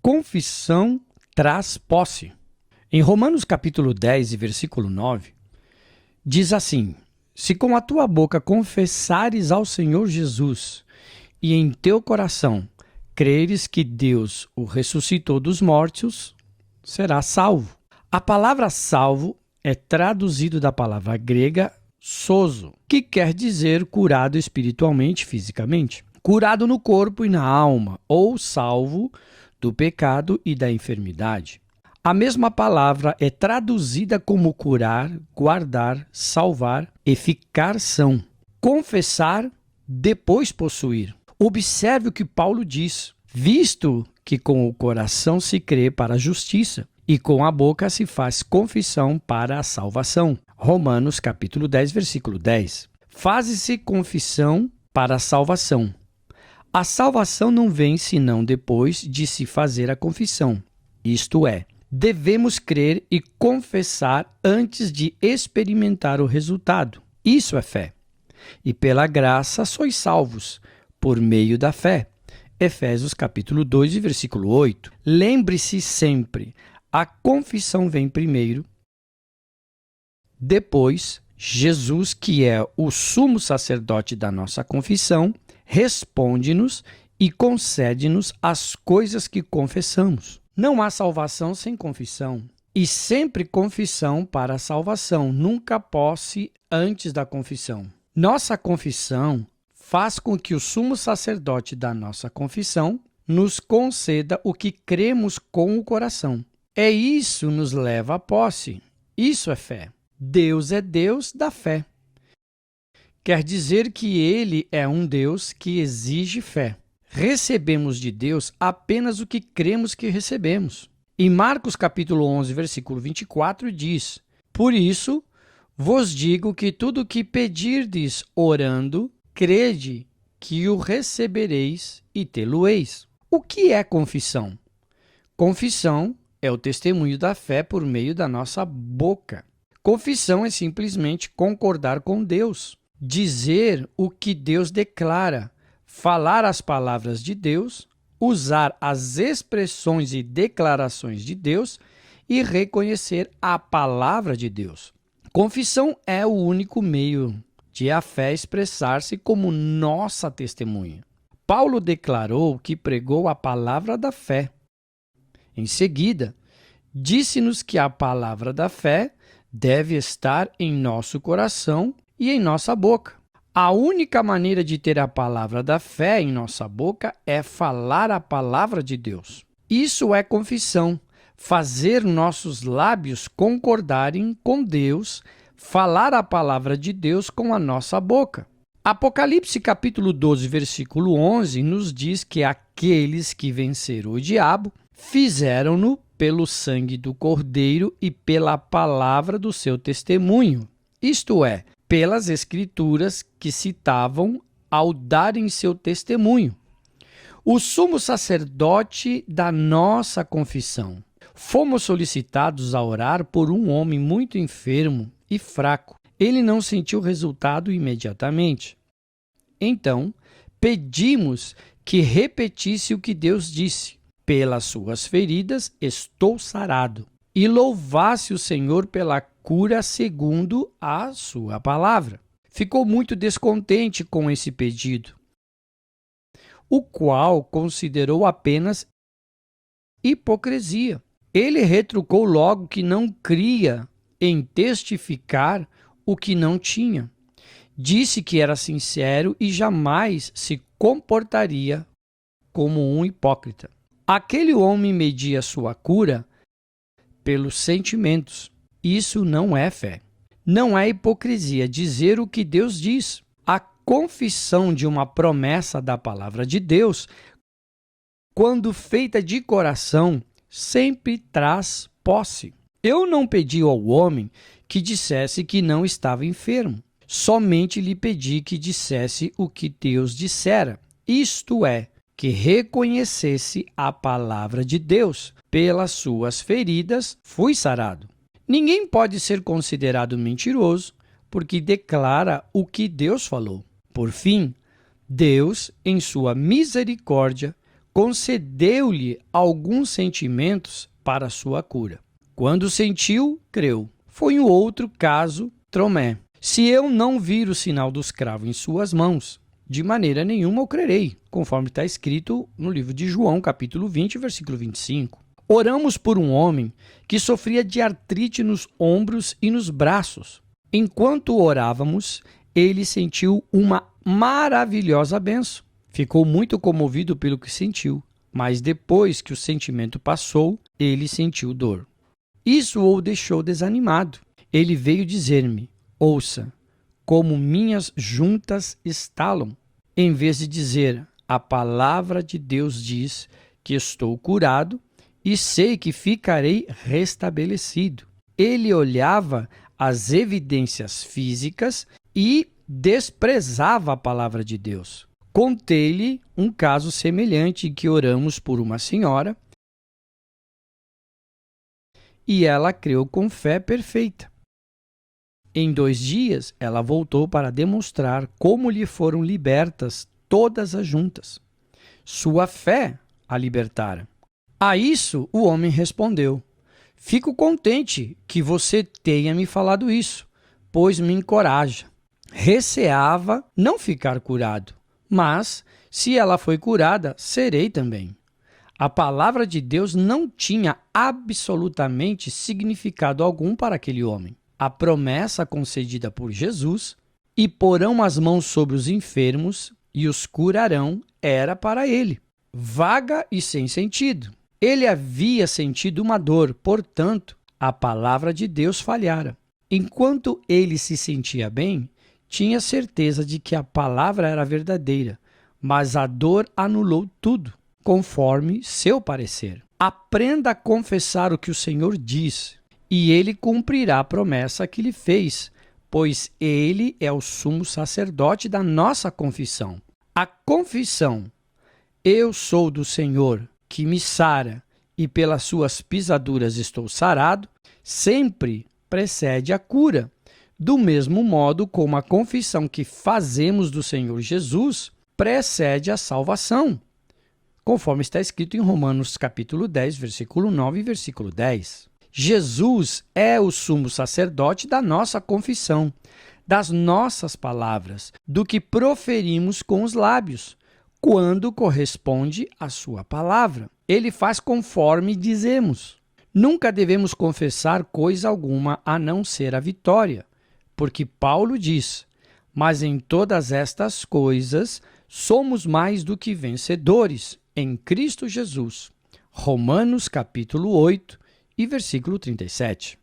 confissão traz posse. Em Romanos capítulo 10 e versículo 9, diz assim: se com a tua boca confessares ao Senhor Jesus e em teu coração creres que Deus o ressuscitou dos mortos, serás salvo. A palavra salvo é traduzido da palavra grega sozo, que quer dizer curado espiritualmente, fisicamente, curado no corpo e na alma, ou salvo do pecado e da enfermidade. A mesma palavra é traduzida como curar, guardar, salvar e ficar são. Confessar, depois possuir. Observe o que Paulo diz: visto que com o coração se crê para a justiça e com a boca se faz confissão para a salvação. Romanos capítulo 10, versículo 10. Faze-se confissão para a salvação. A salvação não vem senão depois de se fazer a confissão. Isto é, devemos crer e confessar antes de experimentar o resultado. Isso é fé. E pela graça sois salvos, por meio da fé. Efésios capítulo 2, versículo 8. Lembre-se sempre, a confissão vem primeiro, depois Jesus, que é o sumo sacerdote da nossa confissão, responde-nos e concede-nos as coisas que confessamos. Não há salvação sem confissão. E sempre confissão para a salvação, nunca posse antes da confissão. Nossa confissão faz com que o sumo sacerdote da nossa confissão nos conceda o que cremos com o coração. Isso nos leva à posse. Isso é fé. Deus é Deus da fé. Quer dizer que Ele é um Deus que exige fé. Recebemos de Deus apenas o que cremos que recebemos. Em Marcos capítulo 11, versículo 24, diz: por isso vos digo que tudo o que pedirdes orando, crede que o recebereis e tê-lo-eis. O que é confissão? Confissão é o testemunho da fé por meio da nossa boca. Confissão é simplesmente concordar com Deus, dizer o que Deus declara, falar as palavras de Deus, usar as expressões e declarações de Deus e reconhecer a palavra de Deus. Confissão é o único meio de a fé expressar-se como nossa testemunha. Paulo declarou que pregou a palavra da fé. Em seguida, disse-nos que a palavra da fé deve estar em nosso coração e em nossa boca. A única maneira de ter a palavra da fé em nossa boca é falar a palavra de Deus. Isso é confissão, fazer nossos lábios concordarem com Deus, falar a palavra de Deus com a nossa boca. Apocalipse capítulo 12, versículo 11, nos diz que aqueles que venceram o diabo fizeram-no pelo sangue do Cordeiro e pela palavra do seu testemunho, isto é, pelas escrituras que citavam ao darem seu testemunho. O sumo sacerdote da nossa confissão. Fomos solicitados a orar por um homem muito enfermo e fraco. Ele não sentiu resultado imediatamente. Então, pedimos que repetisse o que Deus disse: pelas suas feridas estou sarado. E louvasse o Senhor pela cura segundo a sua palavra. Ficou muito descontente com esse pedido, o qual considerou apenas hipocrisia. Ele retrucou logo que não cria em testificar o que não tinha. Disse que era sincero e jamais se comportaria como um hipócrita. Aquele homem media sua cura pelos sentimentos. Isso não é fé. Não é hipocrisia dizer o que Deus diz. A confissão de uma promessa da palavra de Deus, quando feita de coração, sempre traz posse. Eu não pedi ao homem que dissesse que não estava enfermo. Somente lhe pedi que dissesse o que Deus dissera. Isto é, que reconhecesse a palavra de Deus. Pelas suas feridas fui sarado. Ninguém pode ser considerado mentiroso porque declara o que Deus falou. Por fim, Deus, em sua misericórdia, concedeu-lhe alguns sentimentos para sua cura. Quando sentiu, creu. Foi um outro caso, Tromé. Se eu não vir o sinal dos cravos em suas mãos, de maneira nenhuma eu crerei, conforme está escrito no livro de João, capítulo 20, versículo 25. Oramos por um homem que sofria de artrite nos ombros e nos braços. Enquanto orávamos, ele sentiu uma maravilhosa bênção. Ficou muito comovido pelo que sentiu, mas depois que o sentimento passou, ele sentiu dor. Isso o deixou desanimado. Ele veio dizer-me: ouça, como minhas juntas estalam. Em vez de dizer, a palavra de Deus diz que estou curado e sei que ficarei restabelecido. Ele olhava as evidências físicas e desprezava a palavra de Deus. Contei-lhe um caso semelhante em que oramos por uma senhora e ela creu com fé perfeita. Em 2 dias, ela voltou para demonstrar como lhe foram libertas todas as juntas. Sua fé a libertara. A isso, o homem respondeu: fico contente que você tenha me falado isso, pois me encoraja. Receava não ficar curado, mas, se ela foi curada, serei também. A palavra de Deus não tinha absolutamente significado algum para aquele homem. A promessa concedida por Jesus, e porão as mãos sobre os enfermos e os curarão, era para ele. Vaga e sem sentido. Ele havia sentido uma dor, portanto, a palavra de Deus falhara. Enquanto ele se sentia bem, tinha certeza de que a palavra era verdadeira, mas a dor anulou tudo, conforme seu parecer. Aprenda a confessar o que o Senhor diz, e ele cumprirá a promessa que lhe fez, pois ele é o sumo sacerdote da nossa confissão. A confissão, eu sou do Senhor, que me sara, e pelas suas pisaduras estou sarado, sempre precede a cura. Do mesmo modo como a confissão que fazemos do Senhor Jesus precede a salvação, conforme está escrito em Romanos capítulo 10, versículo 9 e versículo 10. Jesus é o sumo sacerdote da nossa confissão, das nossas palavras, do que proferimos com os lábios, quando corresponde à sua palavra. Ele faz conforme dizemos. Nunca devemos confessar coisa alguma a não ser a vitória, porque Paulo diz: mas em todas estas coisas somos mais do que vencedores em Cristo Jesus. Romanos capítulo 8 e versículo 37.